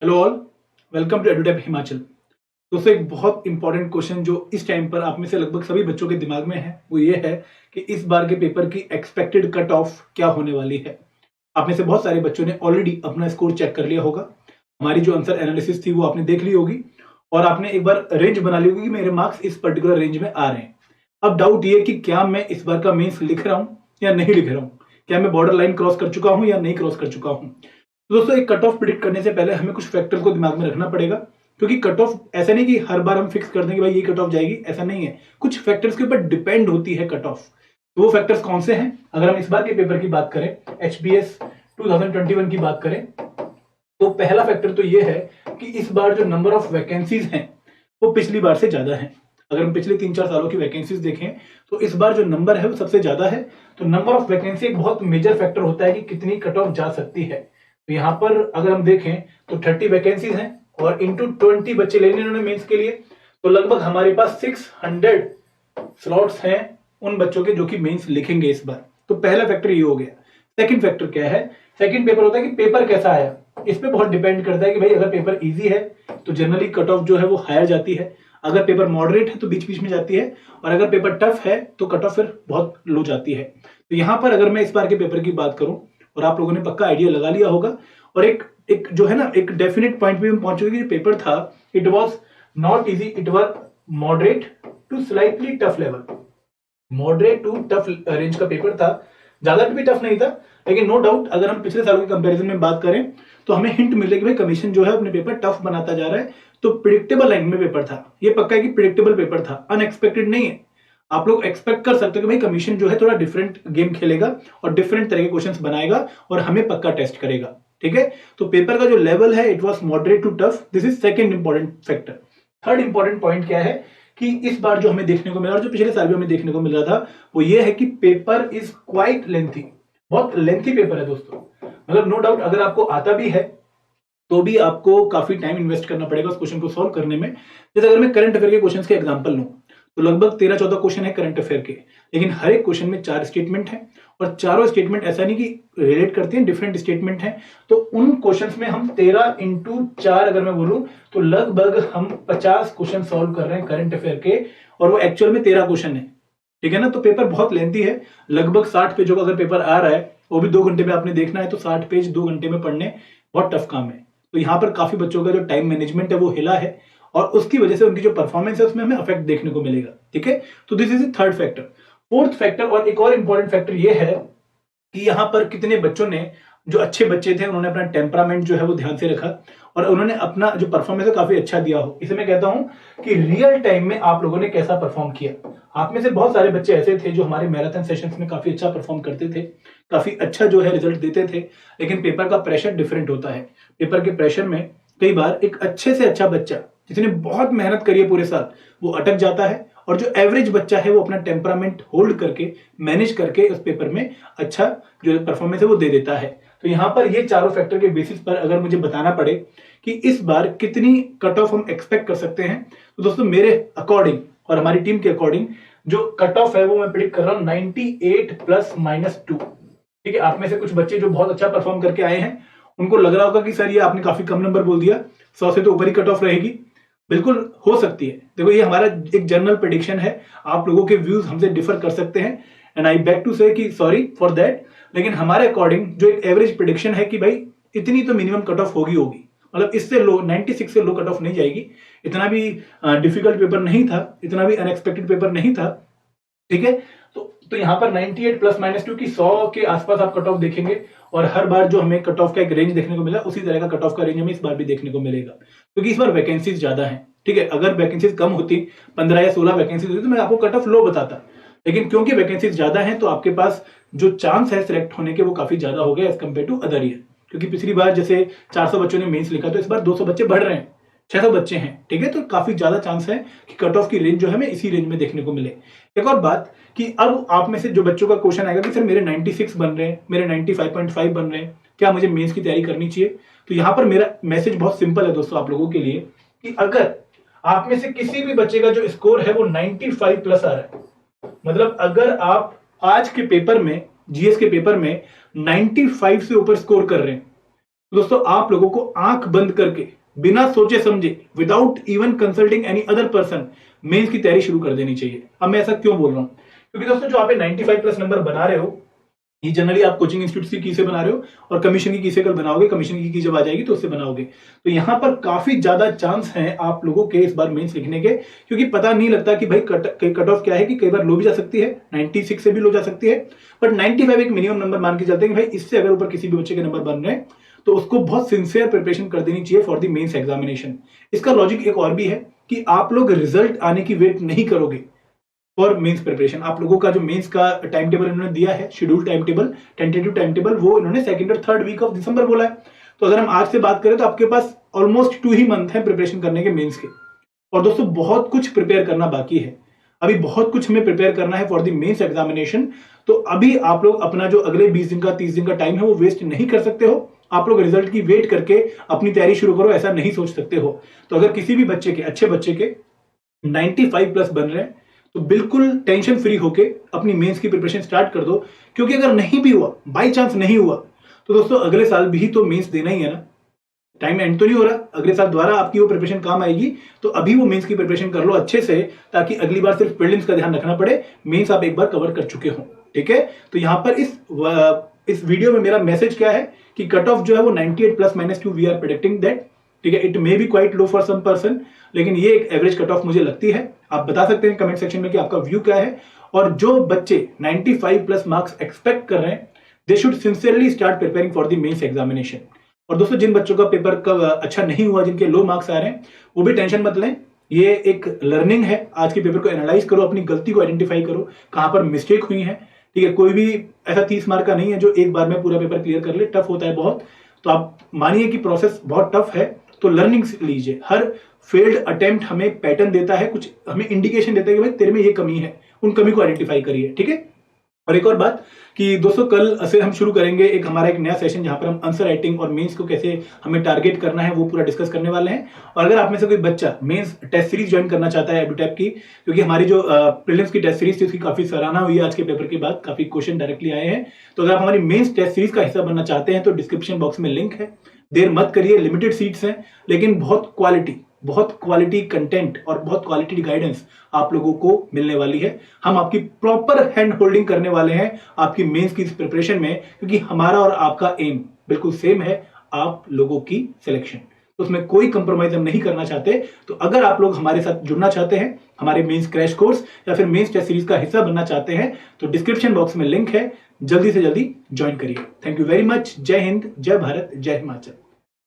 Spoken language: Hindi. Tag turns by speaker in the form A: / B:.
A: Hello all, welcome to Edutech Himachal. दोस्तों, एक बहुत इंपॉर्टेंट क्वेश्चन जो इस टाइम पर आप में से लगभग सभी बच्चों के दिमाग में है वो ये है कि इस बार के पेपर की एक्सपेक्टेड कट ऑफ क्या होने वाली है। आप में से बहुत सारे बच्चों ने ऑलरेडी अपना स्कोर चेक कर लिया होगा। हमारी जो आंसर एनालिसिस थी वो आपने देख ली होगी और आपने एक बार रेंज बना ली होगी कि मेरे मार्क्स इस पर्टिकुलर रेंज में आ रहे हैं। अब डाउट ये कि क्या मैं इस बार का मेंस लिख रहा हूँ या नहीं लिख रहा हूँ, क्या मैं बॉर्डर लाइन क्रॉस कर चुका हूँ या नहीं क्रॉस कर चुका हूँ। तो दोस्तों, एक कट ऑफ प्रिडिक्ट करने से पहले हमें कुछ फैक्टर्स को दिमाग में रखना पड़ेगा, क्योंकि कट ऑफ ऐसा नहीं कि हर बार हम फिक्स कर दें कि भाई ये कट ऑफ जाएगी, ऐसा नहीं है। कुछ फैक्टर्स के ऊपर डिपेंड होती है कट ऑफ। तो वो फैक्टर्स कौन से हैं? अगर हम इस बार के पेपर की बात करें, एचबीएस 2021 की बात करें, तो पहला फैक्टर तो ये है कि इस बार जो नंबर ऑफ वैकेंसीज हैं वो पिछली बार से ज्यादा है। अगर हम पिछले 3-4 सालों की वैकेंसीज देखें तो इस बार जो नंबर है वो सबसे ज्यादा है। तो नंबर ऑफ वैकेंसी एक बहुत मेजर फैक्टर होता है कि कितनी कट ऑफ जा सकती है। तो यहाँ पर अगर हम देखें तो 30 वैकेंसीज हैं और इंटू 20 बच्चे लेने उन्होंने मेंस के लिए, तो लगभग हमारे पास 600 स्लॉट्स हैं उन बच्चों के जो कि मेंस लिखेंगे इस बार। तो पहला फैक्टर ये हो गया। सेकंड फैक्टर क्या है? सेकंड पेपर होता है कि पेपर कैसा आया। इस पे बहुत डिपेंड करता है कि भाई अगर पेपर इजी है तो जनरली कट ऑफ जो है वो हायर जाती है, अगर पेपर मॉडरेट है तो बीच बीच में जाती है, और अगर पेपर टफ है तो कट ऑफ फिर बहुत लो जाती है। तो यहाँ पर अगर मैं इस बार के पेपर की बात करूं, और आप लोगों ने पक्का आइडिया लगा लिया होगा, और एक एक जो है ना एक डेफिनेट पॉइंट पे हम पहुंच चुके कि पेपर था, it was not easy, it was moderate to slightly tough level. Moderate to tough range का पेपर था, ज्यादा भी टफ नहीं था। लेकिन नो डाउट अगर हम पिछले सालों के कंपैरिजन में बात करें तो हमें हिंट मिलेगी भाई कमीशन जो है अपने पेपर टफ बनाता जा रहा है। तो प्रिडिक्टेबल लाइन में पेपर था, ये पक्का है कि प्रिडिक्टेबल पेपर था, अनएक्सपेक्टेड नहीं है। आप लोग एक्सपेक्ट कर सकते हो कि भाई कमीशन जो है थोड़ा डिफरेंट गेम खेलेगा और डिफरेंट तरह के क्वेश्चंस बनाएगा और हमें पक्का टेस्ट करेगा। ठीक है, तो पेपर का जो लेवल है it was moderate to tough, this is second important factor. Third important point क्या है कि इस बार जो हमें देखने को मिला और जो पिछले साल भी हमें देखने को मिल रहा था वो ये है कि पेपर इज क्वाइट लेंथी। बहुत लेंथी पेपर है दोस्तों। मतलब नो डाउट अगर आपको आता भी है तो भी आपको काफी टाइम इन्वेस्ट करना पड़ेगा उस क्वेश्चन को सॉल्व करने में। जैसे अगर मैं करंट अफेयर के क्वेश्चंस के एग्जांपल लूं तो लगभग 13-14 क्वेश्चन है करंट अफेयर के, लेकिन हर एक क्वेश्चन में 4 स्टेटमेंट है और चारों स्टेटमेंट ऐसा नहीं कि रिलेट करते हैं, डिफरेंट स्टेटमेंट है। तो उन क्वेश्चंस में हम 13 इंटू 4 अगर मैं बोलूं तो लगभग हम 50 क्वेश्चन सॉल्व कर रहे हैं करंट अफेयर के, और वो एक्चुअल में 13 क्वेश्चन है। ठीक है ना, तो पेपर बहुत लेंथी है। लगभग 60 पेजों का अगर पेपर आ रहा है वो भी 2 घंटे में आपने देखना है, तो 60 पेज 2 घंटे में पढ़ने बहुत टफ काम है। तो यहाँ पर काफी बच्चों का जो टाइम मैनेजमेंट है वो हिला है और उसकी वजह से उनकी जो परफॉर्मेंस है उसमें हमें अफेक्ट देखने को मिलेगा। ठीक है, तो this is the third factor. Fourth factor और एक और इंपॉर्टेंट फैक्टर ये है कि यहाँ पर कितने बच्चों ने, जो अच्छे बच्चे थे उन्होंने अपना टेम्परामेंट जो है वो ध्यान से रखा और उन्होंने अपना जो परफॉर्मेंस है काफी अच्छा दिया हो। इसे मैं कहता हूं कि रियल टाइम में आप लोगों ने कैसा परफॉर्म किया। आप में से बहुत सारे बच्चे ऐसे थे जो हमारे मैराथन सेशंस में काफी अच्छा परफॉर्म करते थे, काफी अच्छा जो है रिजल्ट देते थे, लेकिन पेपर का प्रेशर डिफरेंट होता है। पेपर के प्रेशर में कई बार एक अच्छे से अच्छा बच्चा जिसने बहुत मेहनत करी है पूरे साल वो अटक जाता है, और जो एवरेज बच्चा है वो अपना टेम्परामेंट होल्ड करके मैनेज करके उस पेपर में अच्छा जो परफॉर्मेंस है वो दे देता है। तो यहां पर ये चारों फैक्टर के बेसिस पर अगर मुझे बताना पड़े कि इस बार कितनी कट ऑफ हम एक्सपेक्ट कर सकते हैं, तो दोस्तों मेरे अकॉर्डिंग और हमारी टीम के अकॉर्डिंग जो कट ऑफ है वो मैं प्रिडिक्ट कर रहा हूं 98 प्लस माइनस 2। ठीक है, आप में से कुछ बच्चे जो बहुत अच्छा परफॉर्म करके आए हैं उनको लग रहा होगा कि सर ये आपने काफी कम नंबर बोल दिया, 100 से तो ऊपर ही कट ऑफ रहेगी। बिल्कुल हो सकती है, देखो ये हमारा एक जनरल प्रेडिक्शन है, आप लोगों के व्यूज हमसे डिफर कर सकते हैं एंड आई बैक टू से कि सॉरी फॉर दैट। लेकिन हमारे अकॉर्डिंग जो एक एवरेज प्रेडिक्शन है कि भाई इतनी तो मिनिमम कट ऑफ होगी होगी, मतलब इससे लो 96 से लो कट ऑफ नहीं जाएगी। इतना भी डिफिकल्ट पेपर नहीं था, इतना भी अनएक्सपेक्टेड पेपर नहीं था। ठीक है, तो यहाँ पर 98 प्लस माइनस 2 की 100 के आसपास आप कट ऑफ देखेंगे, और हर बार जो हमें कट ऑफ का एक रेंज देखने को मिला उसी तरह का कट ऑफ का रेंज हमें इस बार भी देखने को मिलेगा, क्योंकि इस बार वैकेंसीज ज्यादा हैं। ठीक है, अगर वैकेंसीज कम होती, 15 या 16 वैकेंसीज होती तो मैं आपको कट ऑफ लो बताता, लेकिन क्योंकि वैकेंसीज ज्यादा हैं तो आपके पास जो चांस है सिलेक्ट होने के वो काफी ज्यादा हो गया as compare to other year. क्योंकि पिछली बार जैसे 400 बच्चों ने मेंस लिखा तो इस बार 200 बच्चे बढ़ रहे हैं, 600 बच्चे हैं। ठीक है, तो काफी ज्यादा चांस है कि कट ऑफ की रेंज जो है हमें इसी रेंज में देखने को मिले। एक और बात कि अब आप में से जो बच्चों का क्वेश्चन आएगा कि सर मेरे 96 बन रहे हैं, मेरे 95.5 बन रहे हैं, क्या मुझे मेंस की तैयारी करनी चाहिए? तो यहां पर मेरा मैसेज बहुत सिंपल है दोस्तों आप लोगों के लिए कि अगर आप में से किसी भी बच्चे का जो स्कोर है वो 95 प्लस आ रहा है, मतलब अगर आप आज के पेपर में, जीएस के पेपर में 95 से ऊपर स्कोर कर रहे हैं, दोस्तों आप लोगों को आंख बंद करके बिना सोचे समझे without even consulting any other person mains की तैयारी शुरू कर देनी चाहिए। अब मैं ऐसा क्यों बोल रहा हूं, क्योंकि दोस्तों जो आप 95 प्लस नंबर बना रहे हो, ये जनरली आप कोचिंग इंस्टीट्यूट की की से बना रहे हो और कमीशन की से कल बनाओगे, कमीशन की जब आ जाएगी तो उससे बनाओगे। तो यहां पर काफी ज्यादा चांस है आप लोगों के इस बार मेंस लिखने के, क्योंकि पता नहीं लगता कि भाई कट ऑफ क्या है, कि कई बार लो भी जा सकती है, 96 से भी लो जा सकती है, बट 95 एक मिनिमम नंबर मान के चलते हैं कि भाई इससे अगर ऊपर किसी भी बच्चे के नंबर बन रहे हैं तो उसको बहुत सिंसियर प्रिपरेशन कर देनी चाहिए फॉर द मेंस एग्जामिनेशन। इसका लॉजिक एक और भी है कि आप लोग रिजल्ट आने की वेट नहीं करोगे फॉर मेंस प्रिपरेशन। आप लोगों का जो मेंस का टाइम टेबल इन्होंने दिया है, schedule time table, tentative time table, वो इन्होंने सेकंड और थर्ड वीक ऑफ दिसंबर बोला है। तो अगर हम आज से बात करें तो आपके पास ऑलमोस्ट 2 ही मंथ है प्रिपरेशन करने के मेंस के। और दोस्तों बहुत कुछ प्रिपेयर करना बाकी है, अभी बहुत कुछ हमें प्रिपेयर करना है फॉर द मेंस एग्जामिनेशन। तो अभी आप लोग अपना जो अगले 20 दिन का 30 दिन का टाइम है वो वेस्ट नहीं कर सकते हो। आप लोग रिजल्ट की वेट करके अपनी तैयारी शुरू करो, ऐसा नहीं सोच सकते हो। तो अगर किसी भी बच्चे के, अच्छे बच्चे के 95 प्लस बन रहे हैं तो बिल्कुल टेंशन फ्री होके अपनी मेंस की प्रिपरेशन स्टार्ट कर दो, क्योंकि अगर नहीं भी हुआ, बाई चांस नहीं हुआ, तो दोस्तों अगले साल भी तो मेंस देना ही है ना। टाइम एंड तो नहीं हो रहा, अगले साल दोबारा आपकी वो प्रिपरेशन काम आएगी। तो अभी वो मेंस की प्रिपरेशन कर लो अच्छे से, ताकि अगली बार सिर्फ प्रीलिम्स का ध्यान रखना पड़े, मेंस आप एक बार कवर कर चुके हो। ठीक है, तो यहां पर इस वीडियो में मेरा मैसेज क्या है कि कट ऑफ जो है वो 98 plus -2 we are predicting that. ठीक है, it may be quite low for some person, लेकिन ये एक एवरेज कट ऑफ मुझे लगती है। आप बता सकते हैं कमेंट सेक्शन में कि आपका व्यू क्या है। और जो बच्चे 95 प्लस मार्क्स एक्सपेक्ट कर रहे हैं, they should sincerely start preparing for the mains examination. और दोस्तों जिन बच्चों का पेपर का अच्छा नहीं हुआ, जिनके लो मार्क्स आ रहे हैं, वो भी टेंशन मत लें, ये एक लर्निंग है। आज के पेपर को एनालाइज करो, अपनी गलती को आइडेंटिफाई करो, कहां पर मिस्टेक हुई है। ठीक है, कोई भी ऐसा 30 मार्क का नहीं है जो एक बार में पूरा पेपर क्लियर कर ले, टफ होता है बहुत। तो आप मानिए कि प्रोसेस बहुत टफ है, तो लर्निंग लीजिए। हर फेल्ड अटेम्प्ट हमें पैटर्न देता है, कुछ हमें इंडिकेशन देता है कि भाई तेरे में ये कमी है, उन कमी को आइडेंटिफाई करिए। ठीक है, और एक और बात कि दोस्तों कल से हम शुरू करेंगे हमारा एक नया सेशन, जहां पर हम आंसर राइटिंग और मेंस को कैसे हमें टारगेट करना है वो पूरा डिस्कस करने वाले हैं। और अगर आप में से कोई बच्चा मेंस टेस्ट सीरीज ज्वाइन करना चाहता है एडुटैप की, क्योंकि हमारी जो प्रीलिम्स की टेस्ट सीरीज थी उसकी काफी सराहना हुई है आज के पेपर के बाद, काफी क्वेश्चन डायरेक्टली आए हैं। तो अगर आप हमारी मेंस टेस्ट सीरीज का हिस्सा बनना चाहते हैं तो डिस्क्रिप्शन बॉक्स में लिंक है, देर मत करिए। लिमिटेड सीट्स हैं, लेकिन बहुत क्वालिटी कंटेंट और बहुत क्वालिटी गाइडेंस आप लोगों को मिलने वाली है। हम आपकी प्रॉपर हैंड होल्डिंग करने वाले हैं आपकी मेंस की प्रिपरेशन में, क्योंकि हमारा और आपका एम बिल्कुल सेम है, आप लोगों की सिलेक्शन। तो उसमें कोई कंप्रोमाइज हम नहीं करना चाहते। तो अगर आप लोग हमारे साथ जुड़ना चाहते हैं, हमारे मेंस क्रैश कोर्स या फिर मेंस टेस्ट सीरीज का हिस्सा बनना चाहते हैं, तो डिस्क्रिप्शन बॉक्स में लिंक है, जल्दी से जल्दी ज्वाइन करिए। Thank you very much. जय हिंद, जय भारत, जय हिमाचल।